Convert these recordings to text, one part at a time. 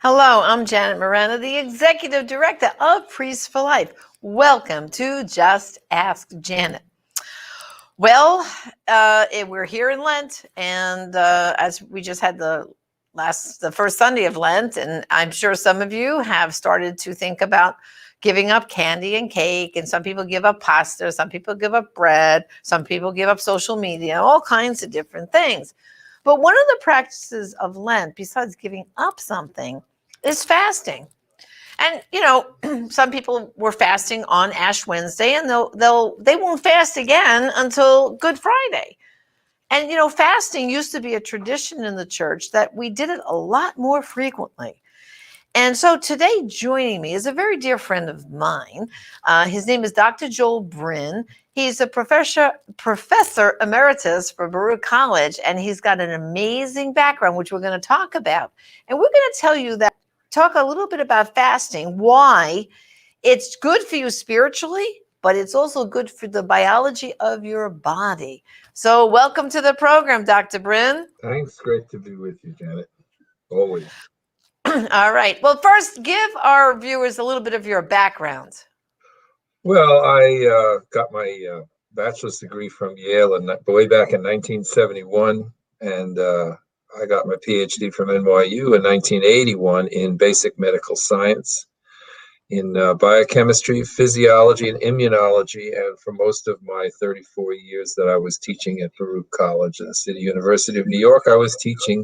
Hello, I'm Janet Morano, the Executive Director of Priests for Life. Welcome to Just Ask Janet. Well, we're here in Lent, and as we just had the first Sunday of Lent, and I'm sure some of you have started to think about giving up candy and cake, and some people give up pasta, some people give up bread, some people give up social media, all kinds of different things. But one of the practices of Lent, besides giving up something, is fasting. And some people were fasting on Ash Wednesday, and they won't fast again until Good Friday. And fasting used to be a tradition in the church that we did it a lot more frequently. And so today, joining me is a very dear friend of mine. His name is Dr. Joel Brind. He's a professor emeritus for Baruch College, and he's got an amazing background, which we're going to talk about. And we're going to talk a little bit about fasting, why it's good for you spiritually, but it's also good for the biology of your body. So welcome to the program, Dr. Brind. Thanks. Great to be with you, Janet. Always. All right. Well, first, give our viewers a little bit of your background. Well, I got my bachelor's degree from Yale way back in 1971, and I got my PhD from NYU in 1981 in basic medical science, in biochemistry, physiology, and immunology. And for most of my 34 years that I was teaching at Baruch College at the City University of New York, I was teaching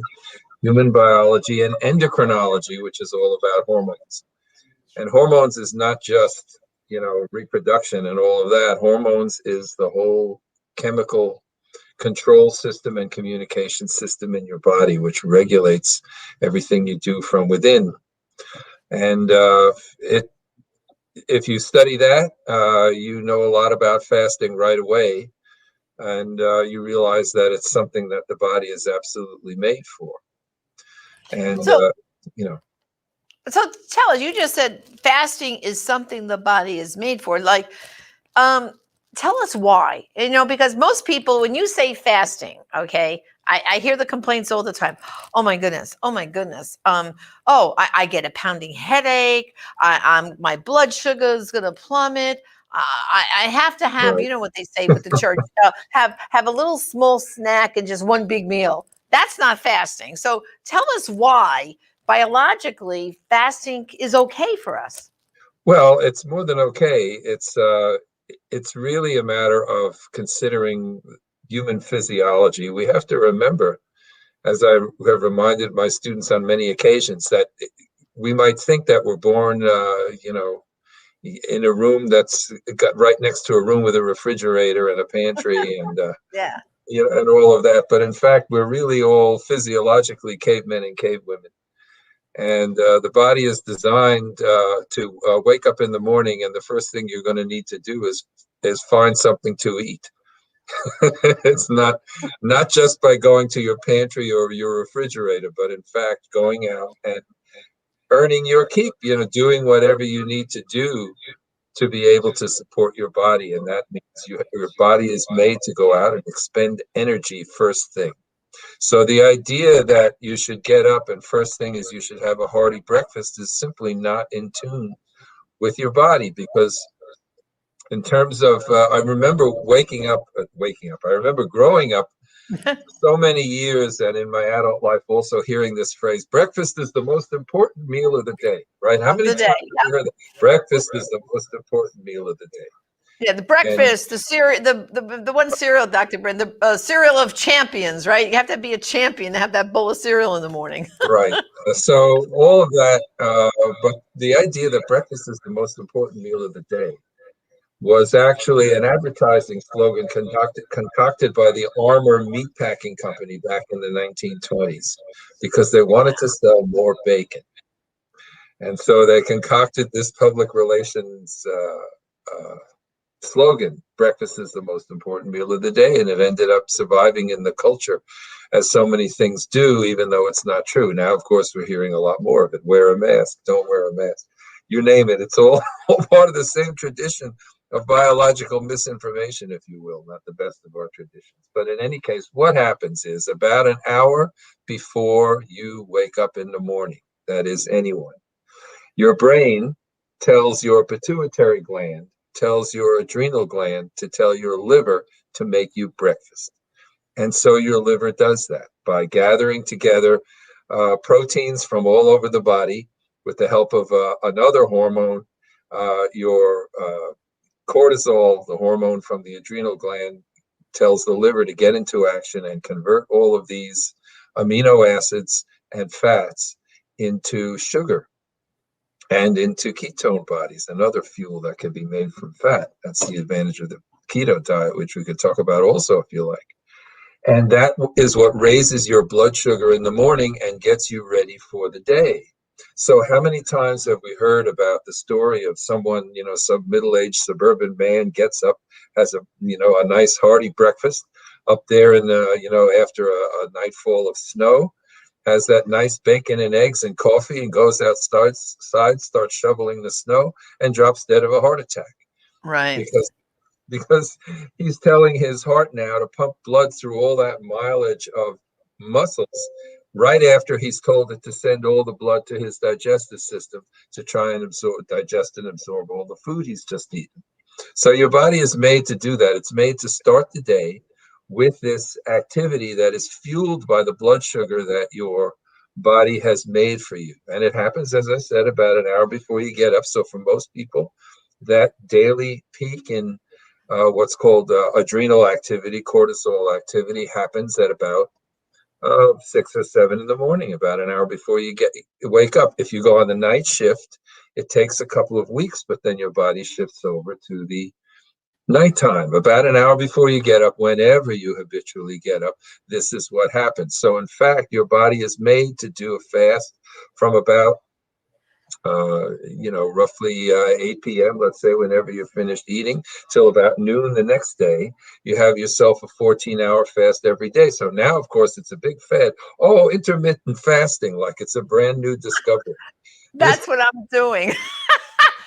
human biology and endocrinology, which is all about hormones. And hormones is not just, reproduction and all of that. Hormones is the whole chemical control system and communication system in your body, which regulates everything you do from within. And if you study that, you know a lot about fasting right away. And you realize that it's something that the body is absolutely made for. And, So tell us, you just said fasting is something the body is made for. Tell us why, because most people, when you say fasting, okay, I hear the complaints all the time. Oh my goodness. I get a pounding headache. My blood sugar is going to plummet. I have to have, right. What they say with the church, have a little small snack and just one big meal. That's not fasting. So tell us why biologically fasting is okay for us. Well, it's more than okay. It's really a matter of considering human physiology. We have to remember, as I have reminded my students on many occasions, that we might think that we're born, in a room that's got right next to a room with a refrigerator and a pantry and Yeah. and all of that. But in fact, we're really all physiologically cavemen and cavewomen. And the body is designed to wake up in the morning, and the first thing you're going to need to do is find something to eat. It's not just by going to your pantry or your refrigerator, but in fact going out and earning your keep. Doing whatever you need to do to be able to support your body, and that means your body is made to go out and expend energy first thing. So the idea that you should get up and first thing is you should have a hearty breakfast is simply not in tune with your body, because in terms of, I remember I remember growing up so many years, and in my adult life also hearing this phrase, breakfast is the most important meal of the day, right? How many times have you heard that? Breakfast is the most important meal of the day. Yeah, the breakfast, the cereal, the one cereal, Dr. Brind, the cereal of champions, right? You have to be a champion to have that bowl of cereal in the morning. Right. So all of that, but the idea that breakfast is the most important meal of the day was actually an advertising slogan concocted by the Armour Meatpacking Company back in the 1920s, because they wanted to sell more bacon. And so they concocted this public relations slogan, breakfast is the most important meal of the day, and it ended up surviving in the culture as so many things do, even though it's not true. Now, of course, we're hearing a lot more of it. Wear a mask, don't wear a mask. You name it. It's all part of the same tradition of biological misinformation, if you will, not the best of our traditions. But in any case, what happens is about an hour before you wake up in the morning, that is anyone. Your brain tells your pituitary gland, tells your adrenal gland to tell your liver to make you breakfast. And so your liver does that by gathering together proteins from all over the body with the help of another hormone, your cortisol, the hormone from the adrenal gland, tells the liver to get into action and convert all of these amino acids and fats into sugar and into ketone bodies, another fuel that can be made from fat. That's the advantage of the keto diet, which we could talk about also if you like. And that is what raises your blood sugar in the morning and gets you ready for the day. So how many times have we heard about the story of someone, some middle-aged suburban man gets up, has a nice hearty breakfast up there in the, after a nightfall of snow, has that nice bacon and eggs and coffee and goes outside, starts shoveling the snow and drops dead of a heart attack. Right. Because he's telling his heart now to pump blood through all that mileage of muscles right after he's told it to send all the blood to his digestive system to try and digest and absorb all the food he's just eaten. So your body is made to do that. It's made to start the day with this activity that is fueled by the blood sugar that your body has made for you. And it happens, as I said, about an hour before you get up. So for most people, that daily peak in what's called adrenal activity, cortisol activity, happens at about 6 or 7 in the morning, about an hour before you wake up. If you go on the night shift, it takes a couple of weeks, but then your body shifts over to the nighttime, about an hour before you get up. Whenever you habitually get up, this is what happens. So in fact, your body is made to do a fast from about roughly 8 p.m., let's say, whenever you're finished eating, till about noon the next day. You have yourself a 14-hour fast every day. So now, of course, it's a big fad. Oh, intermittent fasting, like it's a brand new discovery. That's what I'm doing.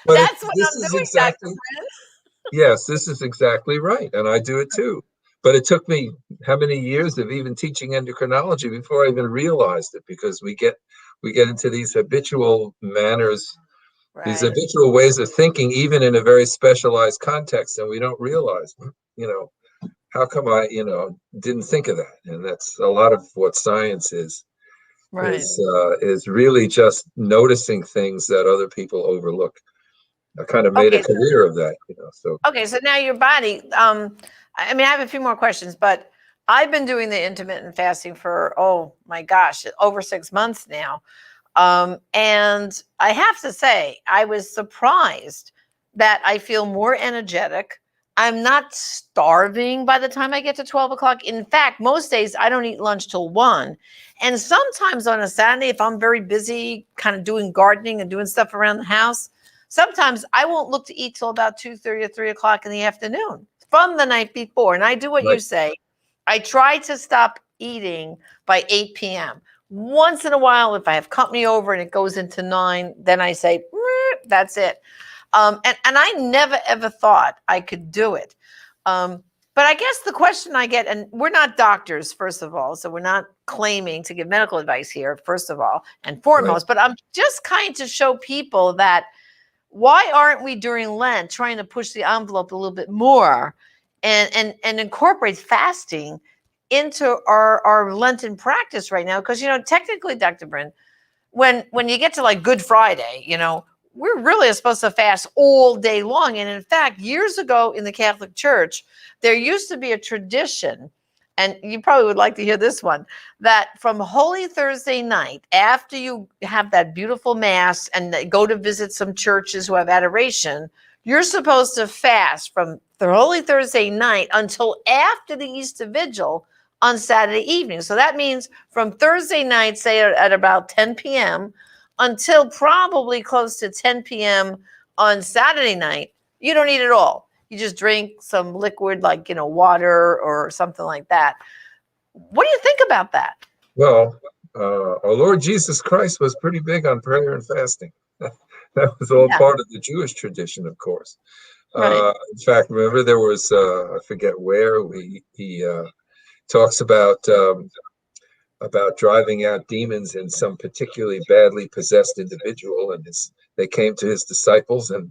But That's what this I'm is doing, Dr. exactly, Brind. yes, this is exactly right. And I do it too. But it took me how many years of even teaching endocrinology before I even realized it, because we get into these habitual manners, these Right. habitual ways of thinking, even in a very specialized context, and we don't realize, how come I, didn't think of that? And that's a lot of what science Right. is really just noticing things that other people overlook. I kind of made a Okay. career of that, so. Okay. So now your body, I mean, I have a few more questions, but I've been doing the intermittent fasting for, oh my gosh, over 6 months now. And I have to say, I was surprised that I feel more energetic. I'm not starving by the time I get to 12 o'clock. In fact, most days I don't eat lunch till 1. And sometimes on a Saturday, if I'm very busy kind of doing gardening and doing stuff around the house, sometimes I won't look to eat till about 2:30 or 3 o'clock in the afternoon from the night before. And I do what you Right. say. I try to stop eating by 8 p.m. Once in a while, if I have company over and it goes into 9, then I say, that's it. And I never, ever thought I could do it. But I guess the question I get, and we're not doctors, first of all, so we're not claiming to give medical advice here, first of all and foremost, but I'm just kind to show people that why aren't we during Lent trying to push the envelope a little bit more and incorporate fasting into our Lenten practice right now? Because, technically, Dr. Brind, when you get to like Good Friday, we're really supposed to fast all day long. And in fact, years ago in the Catholic Church, there used to be a tradition, and you probably would like to hear this one, that from Holy Thursday night, after you have that beautiful Mass and go to visit some churches who have adoration, you're supposed to fast from the Holy Thursday night until after the Easter Vigil on Saturday evening. So that means from Thursday night, say at about 10 p.m., until probably close to 10 p.m. on Saturday night, you don't eat at all. You just drink some liquid like, water or something like that. What do you think about that? Well, our Lord Jesus Christ was pretty big on prayer and fasting. That was all Yeah, part of the Jewish tradition, of course. right. In fact, remember there was, I forget where, he talks about about driving out demons in some particularly badly possessed individual, and they came to his disciples, and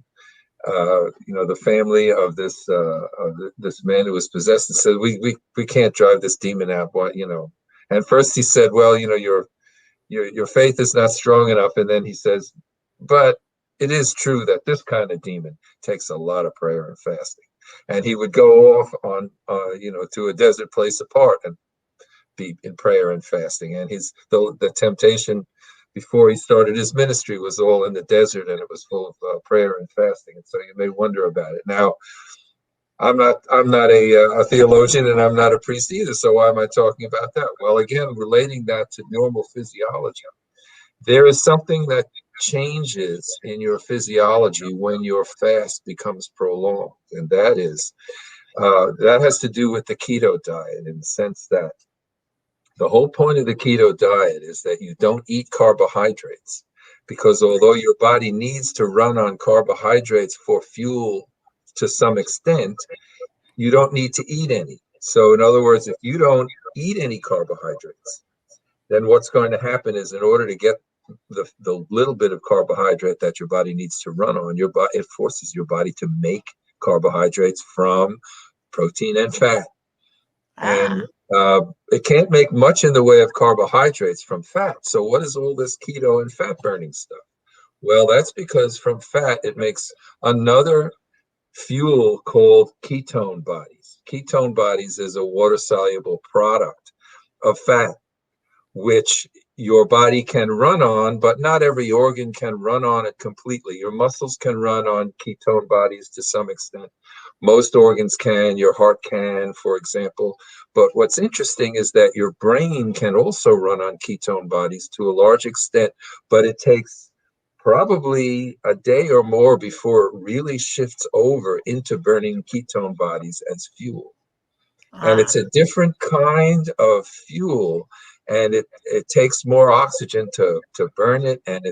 the family of this man who was possessed, and said, we can't drive this demon out. What, And first he said, well, your faith is not strong enough, and then he says, but it is true that this kind of demon takes a lot of prayer and fasting. And he would go off on, to a desert place apart and be in prayer and fasting. And the temptation before he started his ministry was all in the desert, and it was full of prayer and fasting. And so you may wonder about it. Now, I'm not a theologian, and I'm not a priest either. So why am I talking about that? Well, again, relating that to normal physiology, there is something that changes in your physiology when your fast becomes prolonged, and that has to do with the keto diet, in the sense that the whole point of the keto diet is that you don't eat carbohydrates, because although your body needs to run on carbohydrates for fuel to some extent, you don't need to eat any. So in other words, if you don't eat any carbohydrates, then what's going to happen is, in order to get the little bit of carbohydrate that your body needs to run on, it forces your body to make carbohydrates from protein and fat. And it can't make much in the way of carbohydrates from fat. So what is all this keto and fat burning stuff? Well, that's because from fat, it makes another fuel called ketone bodies. Ketone bodies is a water-soluble product of fat, which your body can run on, but not every organ can run on it completely. Your muscles can run on ketone bodies to some extent. Most organs can, your heart can, for example. But what's interesting is that your brain can also run on ketone bodies to a large extent, but it takes probably a day or more before it really shifts over into burning ketone bodies as fuel. And it's a different kind of fuel, and it takes more oxygen to burn it, and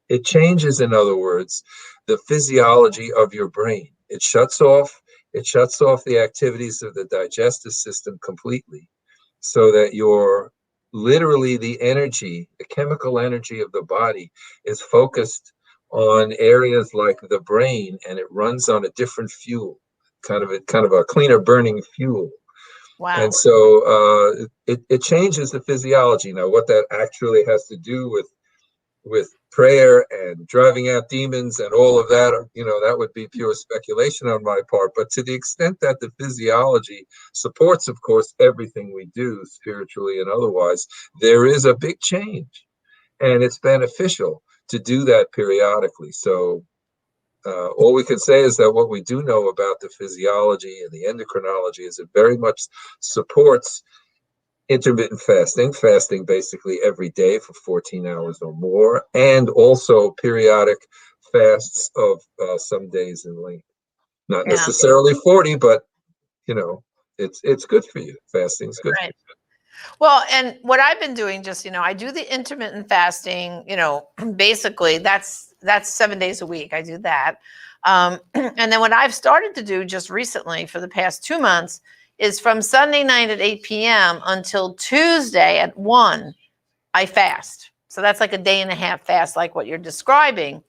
it changes, in other words, the physiology of your brain. It shuts off the activities of the digestive system completely, so that literally the chemical energy of the body is focused on areas like the brain, and it runs on a different fuel, kind of a cleaner burning fuel. Wow. And so it changes the physiology. Now, what that actually has to do with prayer and driving out demons and all of that, that would be pure speculation on my part. But to the extent that the physiology supports, of course, everything we do, spiritually and otherwise, there is a big change, and it's beneficial to do that periodically. So all we can say is that what we do know about the physiology and the endocrinology is it very much supports intermittent fasting basically every day for 14 hours or more, and also periodic fasts of some days in length. Not necessarily 40, but it's good for you. Fasting's good. Right. Well, and what I've been doing, I do the intermittent fasting, basically that's 7 days a week. I do that. And then what I've started to do just recently for the past 2 months is from Sunday night at 8 p.m. until Tuesday at 1, I fast. So that's like a day and a half fast, like what you're describing.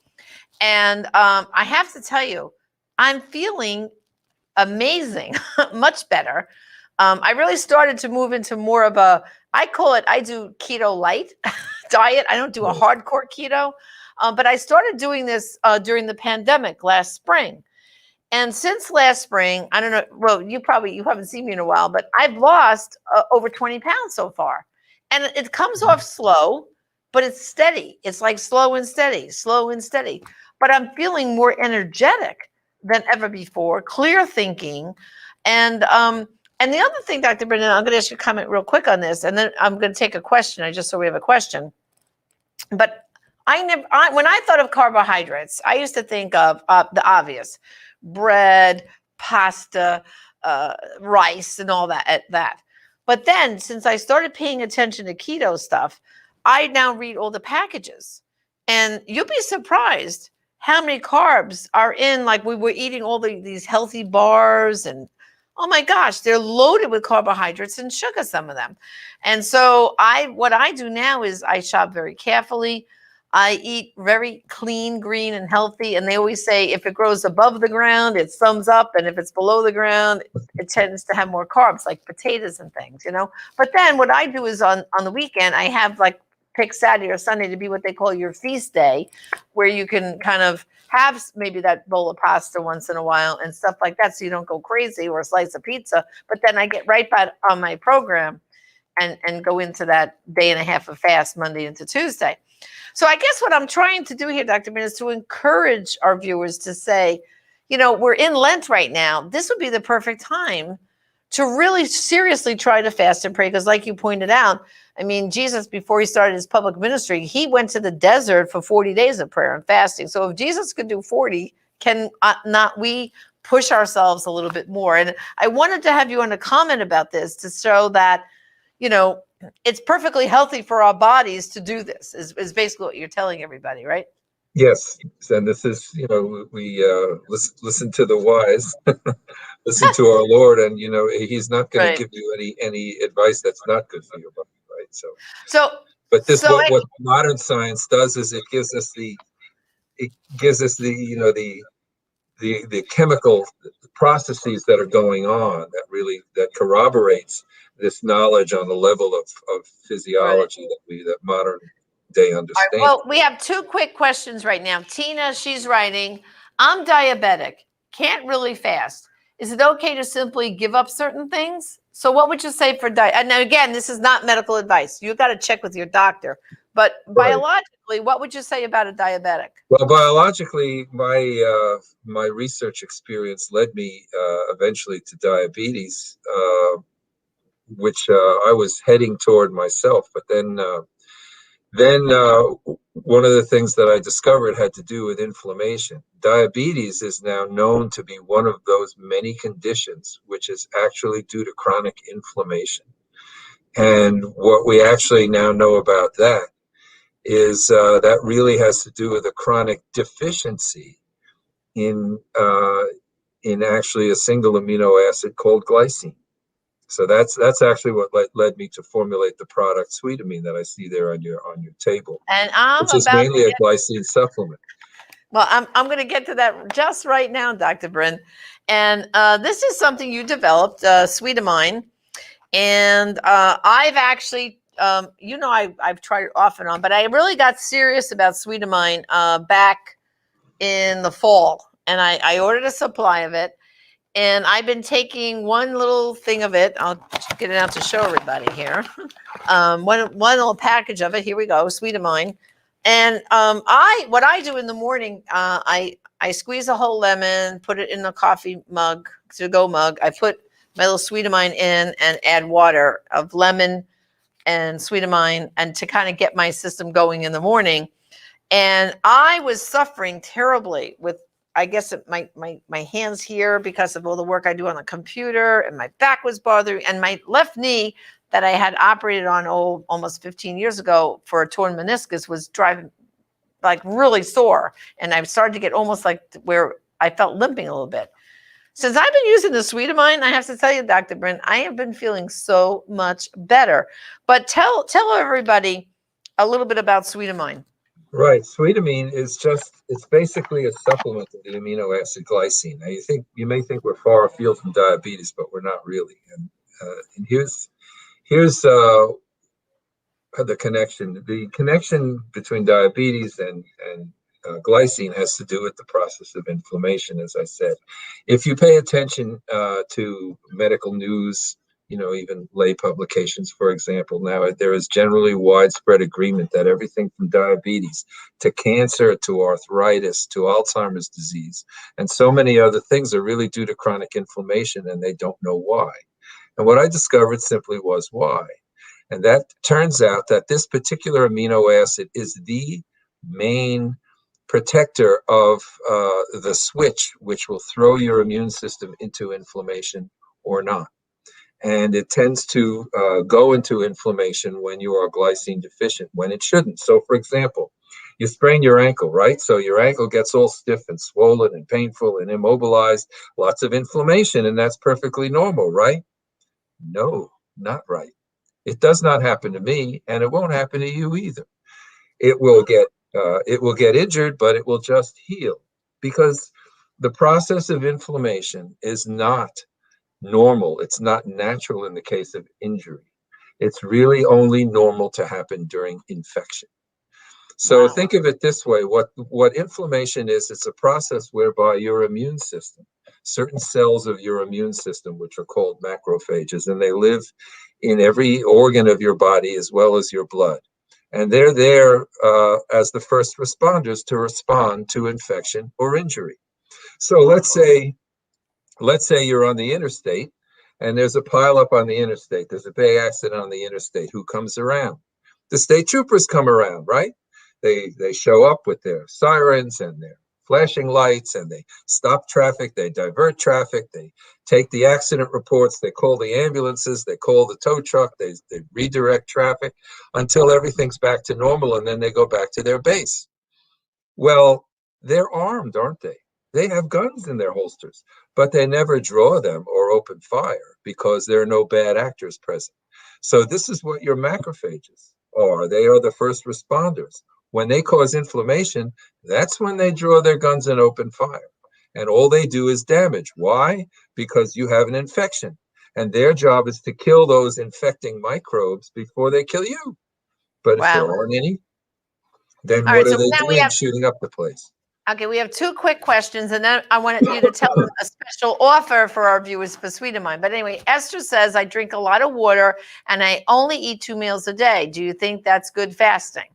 And I have to tell you, I'm feeling amazing, much better. I really started to move into more of I do keto light diet. I don't do a hardcore keto, but I started doing this during the pandemic last spring. And since last spring, I don't know, well, you haven't seen me in a while, but I've lost over 20 pounds so far. And it comes off slow, but it's steady. It's like slow and steady. But I'm feeling more energetic than ever before, clear thinking. And the other thing, Dr. Brendan, I'm going to ask you a comment real quick on this, and then I'm going to take a question. I just saw we have a question. But when I thought of carbohydrates, I used to think of the obvious: bread, pasta, rice, and all that. But then, since I started paying attention to keto stuff, I now read all the packages, and you'll be surprised how many carbs are in. Like, we were eating all these healthy bars and oh my gosh, they're loaded with carbohydrates and sugar, some of them. And so what I do now is I shop very carefully. I eat very clean, green, and healthy. And they always say if it grows above the ground, it's thumbs up. And if it's below the ground, it tends to have more carbs, like potatoes and things, you know. But then what I do is on the weekend, I have like pick Saturday or Sunday to be what they call your feast day, where you can kind of have maybe that bowl of pasta once in a while and stuff like that, so you don't go crazy, or a slice of pizza. But then I get right back on my program and go into that day and a half of fast, Monday into Tuesday. So I guess what I'm trying to do here, Dr. Brind, is to encourage our viewers to say, you know, we're in Lent right now. This would be the perfect time to really seriously try to fast and pray. Because like you pointed out, I mean, Jesus, before he started his public ministry, he went to the desert for 40 days of prayer and fasting. So if Jesus could do 40, can not we push ourselves a little bit more? And I wanted to have you on a comment about this to show that, you know, it's perfectly healthy for our bodies to do this, is basically what you're telling everybody, right? Yes, and this is, you know, we listen to the wise, listen to our Lord, and you know, He's not going to Right. give you any advice that's not good for your body, right? So, So, but this so what modern science does is it gives us the you know the chemical processes that are going on that corroborates this knowledge on the level of right. physiology that modern day All right. understand. Well, we have two quick questions right now. Tina, she's writing, I'm diabetic, can't really fast. Is it okay to simply give up certain things? So what would you say for diet? And now again, this is not medical advice. You've got to check with your doctor. But Right. biologically, what would you say about a diabetic? Well, biologically, my research experience led me eventually to diabetes, which I was heading toward myself. But then one of the things that I discovered had to do with inflammation. Diabetes is now known to be one of those many conditions which is actually due to chronic inflammation. And what we actually now know about that is that really has to do with a chronic deficiency in actually a single amino acid called glycine. So that's actually what led me to formulate the product Sweetamine that I see there on your table, And I'm which is about to mainly a get, glycine supplement. well, I'm going to get to that just right now, Dr. Brind. And this is something you developed, Sweetamine. And I've actually, you know, I've tried it off and on, but I really got serious about Sweetamine back in the fall. And I ordered a supply of it. And I've been taking one little thing of it. I'll get it out to show everybody here. One little package of it. Here we go, Sweetamine. And what I do in the morning, I squeeze a whole lemon, put it in a coffee mug, to go mug. I put my little Sweetamine in and add water of lemon and Sweetamine, and to kind of get my system going in the morning. And I was suffering terribly with, I guess, my hands here because of all the work I do on the computer, and my back was bothering, and my left knee that I had operated on almost 15 years ago for a torn meniscus was driving like really sore. And I started to get almost like where I felt limping a little bit. Since I've been using the Sweetamine, I have to tell you, Dr. Brind, I have been feeling so much better. But tell everybody a little bit about Sweetamine. Right. Sweetamine it's basically a supplement of the amino acid glycine. Now you may think we're far afield from diabetes, but we're not really. And here's the connection. The connection between diabetes and glycine has to do with the process of inflammation, as I said. If you pay attention to medical news, you know, even lay publications, for example, now there is generally widespread agreement that everything from diabetes to cancer to arthritis to Alzheimer's disease and so many other things are really due to chronic inflammation, and they don't know why. And what I discovered simply was why. And that turns out that this particular amino acid is the main protector of the switch, which will throw your immune system into inflammation or not. And it tends to go into inflammation when you are glycine deficient, when it shouldn't. So, for example, You sprain your ankle, right? So your ankle gets all stiff and swollen and painful and immobilized, lots of inflammation, and that's perfectly normal, right? No, not right. It does not happen to me, and it won't happen to you either. It will get injured, but it will just heal because the process of inflammation is not normal. It's not natural in the case of injury. It's really only normal to happen during infection. So Wow. think of it this way, what inflammation is, it's a process whereby your immune system, certain cells of your immune system, which are called macrophages, and they live in every organ of your body as well as your blood. And they're there as the first responders to respond to infection or injury. So let's say you're on the interstate and there's a pileup on the interstate. There's a big accident on the interstate. Who comes around? The state troopers come around, right? They show up with their sirens and their flashing lights, and they stop traffic, they divert traffic, they take the accident reports, they call the ambulances, they call the tow truck, they redirect traffic until everything's back to normal, and then they go back to their base. Well, they're armed, aren't they? They have guns in their holsters, but they never draw them or open fire because there are no bad actors present. So this is what your macrophages are. They are the first responders. When they cause inflammation, that's when they draw their guns and open fire. And all they do is damage. Why? Because you have an infection. And their job is to kill those infecting microbes before they kill you. But if there Wow. aren't any, then All what right. are So they now we doing have, shooting up the place? okay, we have two quick questions, and then I want you to tell them a special offer for our viewers for Sweet of Mine. But anyway, Esther says, I drink a lot of water and I only eat 2 meals a day. Do you think that's good fasting?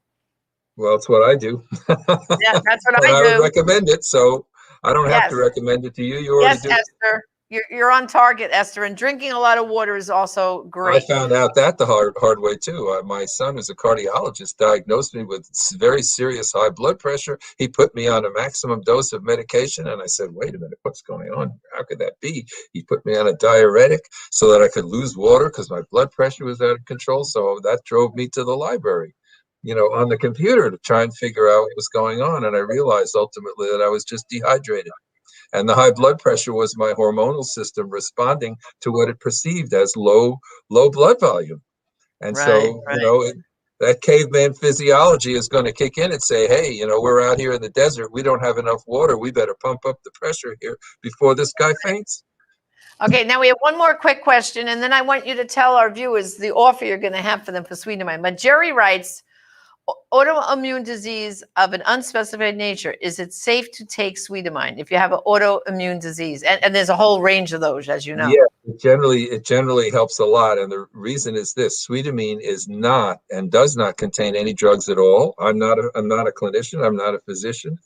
Well, it's what I do. Yeah, that's what And I I would do. recommend it. So I don't have to Yes. recommend it to you. You already Yes, do it. Esther. You're on target, Esther. And drinking a lot of water is also I great. found out that the hard way too. My son, who's a cardiologist, diagnosed me with very serious high blood pressure. He put me on a maximum dose of medication, and I said, "Wait a minute, what's going on? How could that be?" He put me on a diuretic so that I could lose water because my blood pressure was out of control. So that drove me to the library, on the computer to try and figure out what was going on. And I realized ultimately that I was just dehydrated. And the high blood pressure was my hormonal system responding to what it perceived as low blood volume. And Right, so, right. that caveman physiology is going to kick in and say, hey, we're out here in the desert. We don't have enough water. We better pump up the pressure here before this guy faints. Okay, now we have one more quick question, and then I want you to tell our viewers the offer you're going to have for them for Sweet of Mine. But Jerry writes, autoimmune disease of an unspecified nature, is it safe to take Sweet of Mine if you have an autoimmune disease? And there's a whole range of those, as you know. Yeah, it generally helps a lot. And the reason is this: Sweetamine is not and does not contain any drugs at all. I'm not a clinician. I'm not a physician.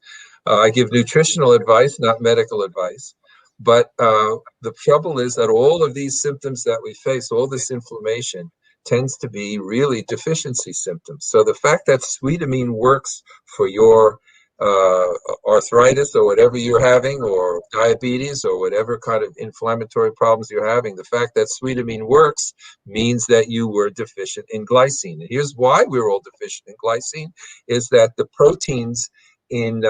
I give nutritional advice, not medical advice. But the trouble is that all of these symptoms that we face, all this inflammation, tends to be really deficiency symptoms. So the fact that Sweetamine works for your uh, arthritis or whatever you're having, or diabetes or whatever kind of inflammatory problems you're having, the fact that Sweetamine works means that you were deficient in glycine. And here's why we're all deficient in glycine: is that the proteins in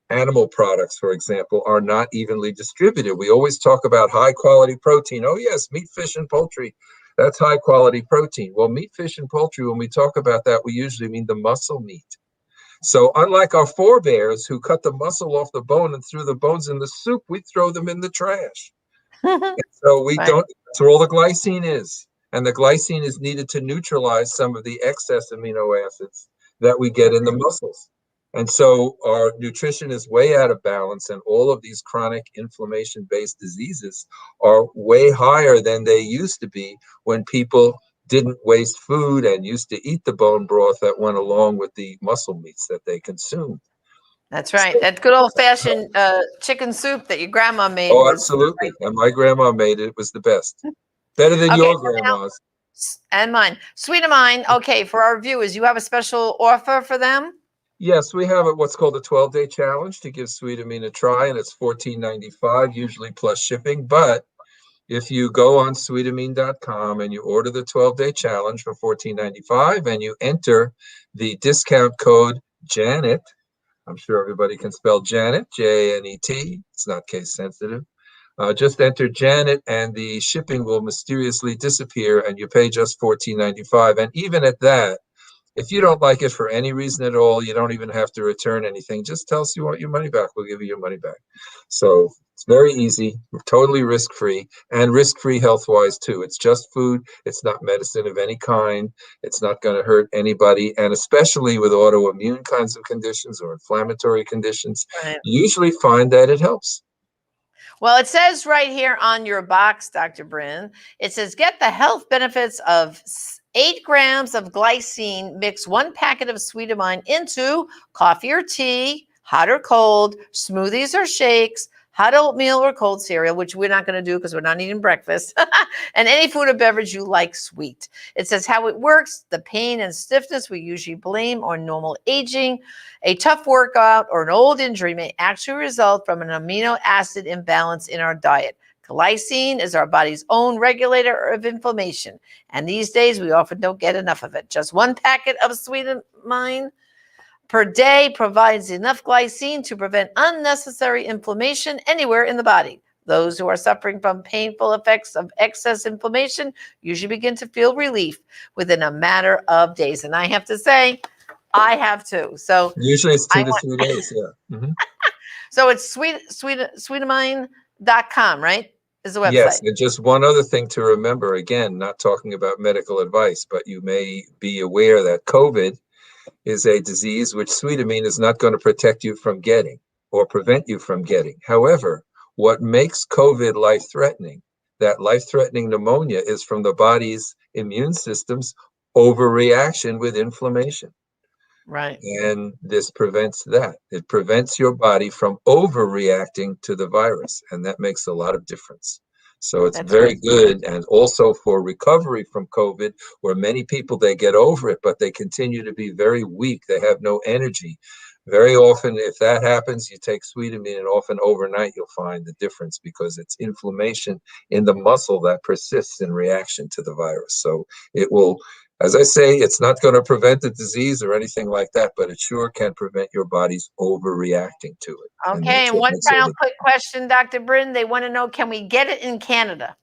animal products, for example, are not evenly distributed. We always talk about high quality protein. Oh yes, meat, fish, and poultry. That's high quality protein. Well, meat, fish, and poultry, when we talk about that, we usually mean the muscle meat. So unlike our forebears who cut the muscle off the bone and threw the bones in the soup, we throw them in the trash. So we Right. don't, that's where all the glycine is. And the glycine is needed to neutralize some of the excess amino acids that we get in the muscles. And so our nutrition is way out of balance, and all of these chronic inflammation-based diseases are way higher than they used to be when people didn't waste food and used to eat the bone broth that went along with the muscle meats that they consumed. That's right. That good old fashioned chicken soup that your grandma made Oh, was absolutely. And my grandma made it. It was the best. Better than okay. your So now, grandma's. and mine, Sweet of Mine. Okay, for our viewers, you have a special offer for them. Yes, we have what's called a 12-day challenge to give Sweetamine a try, and it's $14.95, usually plus shipping. But If you go on sweetamine.com and you order the 12-day challenge for $14.95 and you enter the discount code Janet, I'm sure everybody can spell Janet, Janet. It's not case sensitive. Just enter Janet and the shipping will mysteriously disappear and you pay just $14.95. And even at that, if you don't like it for any reason at all, you don't even have to return anything. Just tell us you want your money back. We'll give you your money back. So it's very easy, totally risk-free, and risk-free health-wise too. It's just food. It's not medicine of any kind. It's not going to hurt anybody. And especially with autoimmune kinds of conditions or inflammatory conditions, Right. you usually find that it helps. Well, it says right here on your box, Dr. Brind, it says get the health benefits of 8 grams of glycine. Mix 1 packet of Sweetamine into coffee or tea, hot or cold, smoothies or shakes, hot oatmeal or cold cereal, which we're not going to do because we're not eating breakfast, and any food or beverage you like sweet. It says how it works. The pain and stiffness we usually blame on normal aging. A tough workout or an old injury may actually result from an amino acid imbalance in our diet. Glycine is our body's own regulator of inflammation, and these days we often don't get enough of it. Just 1 packet of Sweetamine per day provides enough glycine to prevent unnecessary inflammation anywhere in the body. Those who are suffering from painful effects of excess inflammation usually begin to feel relief within a matter of days. And I have to say, I have too. So usually it's 2 to 3 days. Yeah. Mm-hmm. So it's sweetamine.com, right? Is the website. Yes, and just one other thing to remember, again, not talking about medical advice, but you may be aware that COVID is a disease which Sweetamine is not going to protect you from getting or prevent you from getting. However, what makes COVID life-threatening, that life-threatening pneumonia, is from the body's immune system's overreaction with inflammation. Right. And this prevents that. It prevents your body from overreacting to the virus, and that makes a lot of difference. So it's very good. And also for recovery from COVID, where many people, they get over it, but they continue to be very weak. They have no energy. Very often, if that happens, you take Sweetamine, and often overnight, you'll find the difference because it's inflammation in the muscle that persists in reaction to the virus. So it will, as I say, it's not going to prevent the disease or anything like that, but it sure can prevent your body's overreacting to it. Okay, and one final quick question, Dr. Brind. They want to know, can we get it in Canada?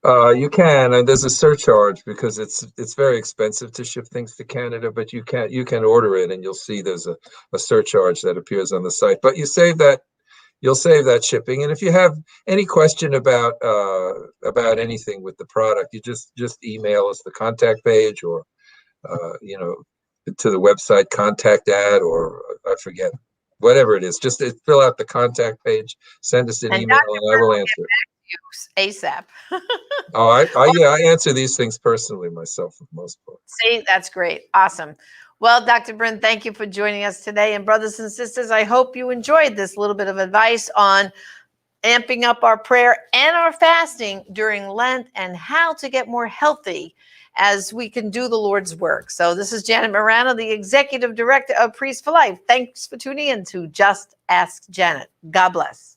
You can, and there's a surcharge because it's very expensive to ship things to Canada, but you can order it, and you'll see there's a surcharge that appears on the site. But you'll save that shipping. And if you have any question about anything with the product, you just email us the contact page, or to the website contact at, or I forget, whatever it is. Just fill out the contact page, send us an email, and I will answer it. ASAP. Oh, I answer these things personally myself for the most part. See, that's great. Awesome. Well, Dr. Brind, thank you for joining us today. And brothers and sisters, I hope you enjoyed this little bit of advice on amping up our prayer and our fasting during Lent and how to get more healthy as we can do the Lord's work. So this is Janet Marano, the Executive Director of Priests for Life. Thanks for tuning in to Just Ask Janet. God bless.